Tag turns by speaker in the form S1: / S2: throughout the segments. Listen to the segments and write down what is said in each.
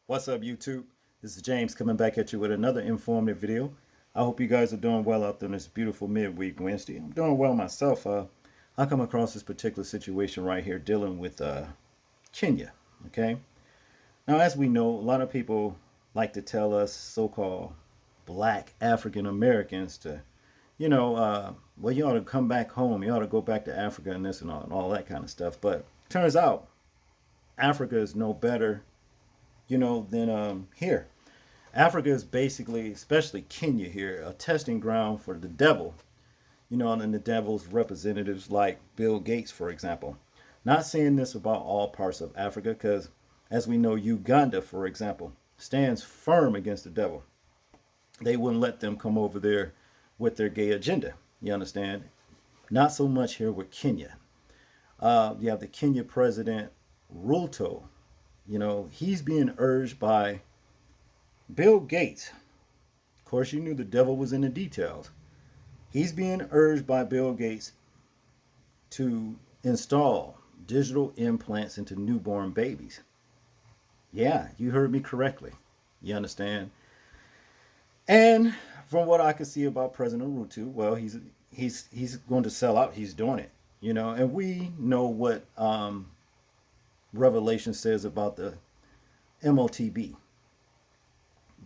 S1: What's up, YouTube? This is James coming back at you with another informative video. I hope you guys are doing well out there on this beautiful midweek Wednesday. I'm doing well myself. I come across this particular situation right here dealing with Kenya. Okay. Now, as we know, a lot of people like to tell us so-called black African Americans to, well, you ought to come back home. You ought to go back to Africa and all that kind of stuff. But turns out Africa is no better than here. Africa is basically, especially Kenya here, a testing ground for the devil, and the devil's representatives like Bill Gates, for example. Not saying this about all parts of Africa, because as we know, Uganda, for example, stands firm against the devil. They wouldn't let them come over there with their gay agenda. You understand? Not so much here with Kenya. You have the Kenya president, Ruto. He's being urged by Bill Gates. Of course, you knew the devil was in the details. He's being urged by Bill Gates to install digital implants into newborn babies. Yeah, you heard me correctly. You understand? And from what I can see about President Ruto, well, he's going to sell out. He's doing it, and we know what Revelation says about the MOTB.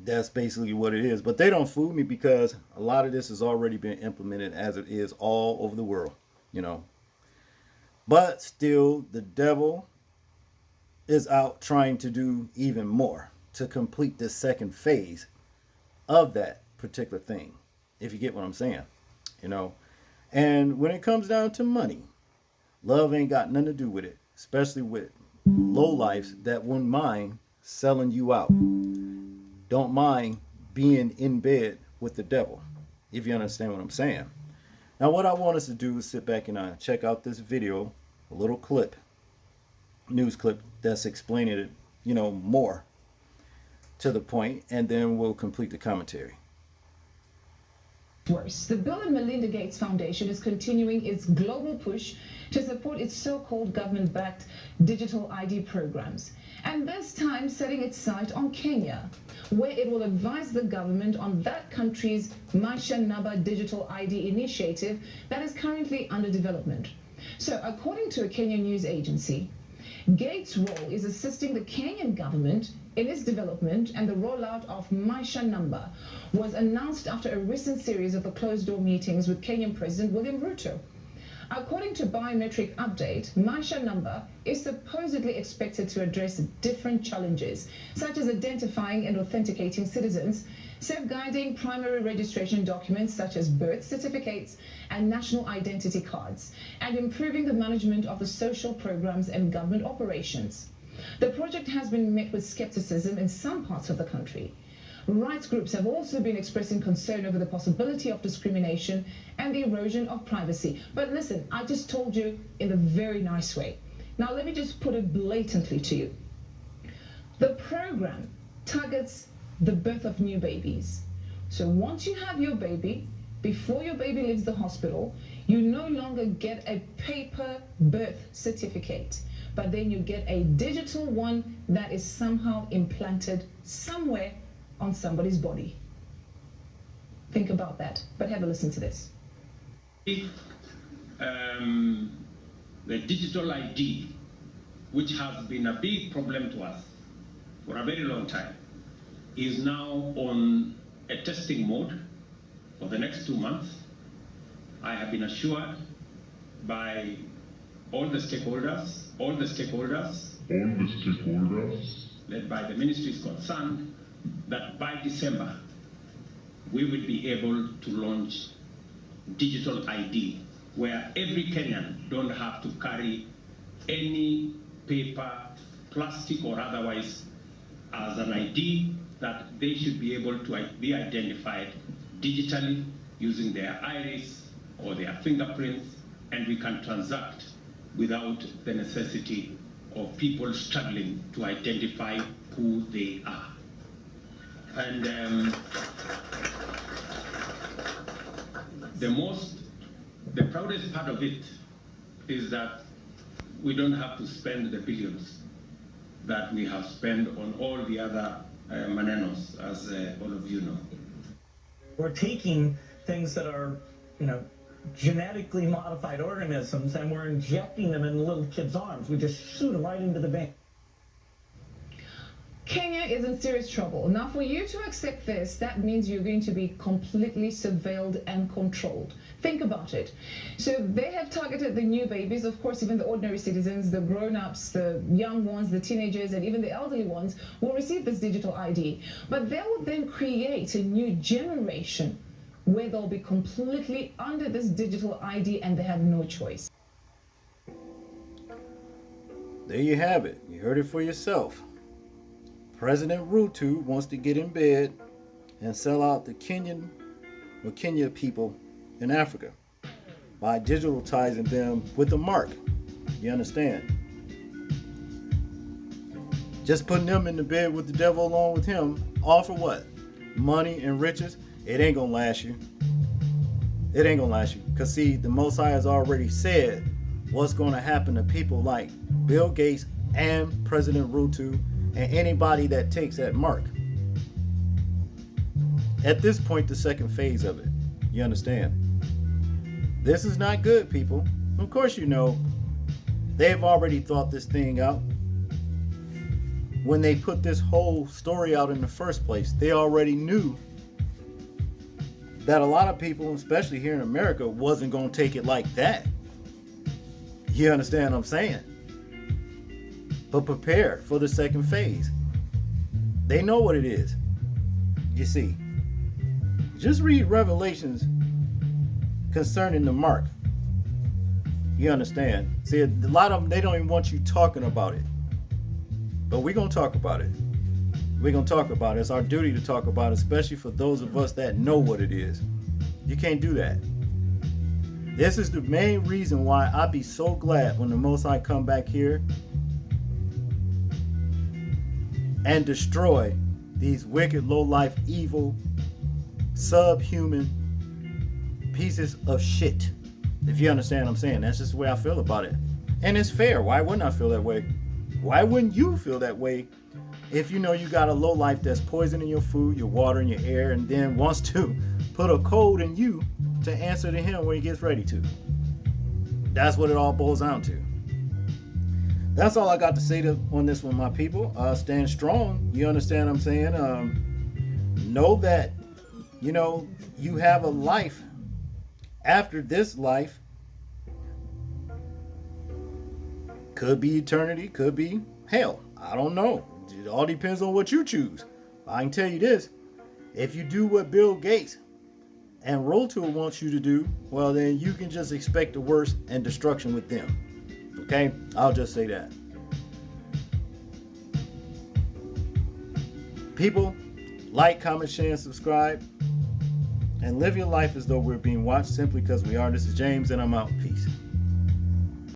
S1: That's basically what it is. But they don't fool me because a lot of this has already been implemented as it is all over the world. But still, the devil is out trying to do even more to complete this second phase of that particular thing, if you get what I'm saying. And when it comes down to money, love ain't got nothing to do with it, especially with low lives that wouldn't mind selling you out. Don't mind being in bed with the devil, if you understand what I'm saying. Now, what I want us to do is sit back and check out this video, a little clip, news clip that's explaining it, more to the point, and then we'll complete the commentary.
S2: Worse, the Bill and Melinda Gates Foundation is continuing its global push to support its so-called government-backed digital ID programs, and this time setting its sight on Kenya, where it will advise the government on that country's Maisha Namba digital ID initiative that is currently under development. So, according to a Kenyan news agency, Gates' role is assisting the Kenyan government in its development, and the rollout of Maisha Namba was announced after a recent series of closed-door meetings with Kenyan President William Ruto. According to Biometric Update, Maisha Namba is supposedly expected to address different challenges, such as identifying and authenticating citizens, safeguarding primary registration documents such as birth certificates and national identity cards, and improving the management of the social programs and government operations. The project has been met with skepticism in some parts of the country. Rights groups have also been expressing concern over the possibility of discrimination and the erosion of privacy. But listen, I just told you in a very nice way. Now let me just put it blatantly to you. The program targets the birth of new babies. So once you have your baby, before your baby leaves the hospital, you no longer get a paper birth certificate, but then you get a digital one that is somehow implanted somewhere on somebody's body. Think about that, but have a listen to this.
S3: The digital ID, which has been a big problem to us for a very long time, is now on a testing mode for the next 2 months. I have been assured by all the stakeholders, led by the ministries concerned, that by December, we will be able to launch digital ID, where every Kenyan don't have to carry any paper, plastic or otherwise, as an ID, that they should be able to be identified digitally using their iris or their fingerprints, and we can transact without the necessity of people struggling to identify who they are. And the proudest part of it is that we don't have to spend the billions that we have spent on all the other manenos, as all of you know.
S4: We're taking things that are, genetically modified organisms, and we're injecting them in little kids' arms. We just shoot them right into the vein.
S2: Kenya is in serious trouble. Now, for you to accept this, that means you're going to be completely surveilled and controlled. Think about it. So they have targeted the new babies, of course, even the ordinary citizens, the grown-ups, the young ones, the teenagers, and even the elderly ones will receive this digital ID. But they will then create a new generation where they'll be completely under this digital ID and they have no choice.
S1: There you have it. You heard it for yourself. President Ruto wants to get in bed and sell out the Kenya people in Africa by digitalizing them with a mark. You understand? Just putting them in the bed with the devil along with him, all for what? Money and riches? It ain't gonna last you. It ain't gonna last you. Because see, the Most High has already said what's gonna happen to people like Bill Gates and President Ruto and anybody that takes that mark. At this point, the second phase of it. You understand? This is not good, people. Of course you know. They've already thought this thing out. When they put this whole story out in the first place, they already knew that a lot of people, especially here in America, wasn't going to take it like that. You understand what I'm saying? But prepare for the second phase. They know what it is. You see, just read Revelations concerning the mark. You understand? See, a lot of them, they don't even want you talking about it. But we're going to talk about it. We're going to talk about it. It's our duty to talk about it, especially for those of us that know what it is. You can't do that. This is the main reason why I be so glad when the Most High come back here and destroy these wicked, low-life, evil, subhuman pieces of shit. If you understand what I'm saying, that's just the way I feel about it. And it's fair. Why wouldn't I feel that way? Why wouldn't you feel that way if you know you got a low-life that's poisoning your food, your water, and your air, and then wants to put a code in you to answer to him when he gets ready to? That's what it all boils down to. That's all I got to say on this one, my people. Stand strong. You understand what I'm saying? Know that, you have a life after this life. Could be eternity, could be hell. I don't know. It all depends on what you choose. I can tell you this. If you do what Bill Gates and Ruto wants you to do, well, then you can just expect the worst and destruction with them. Okay? I'll just say that. People, like, comment, share, and subscribe. And live your life as though we're being watched simply because we are. This is James, and I'm out. Peace.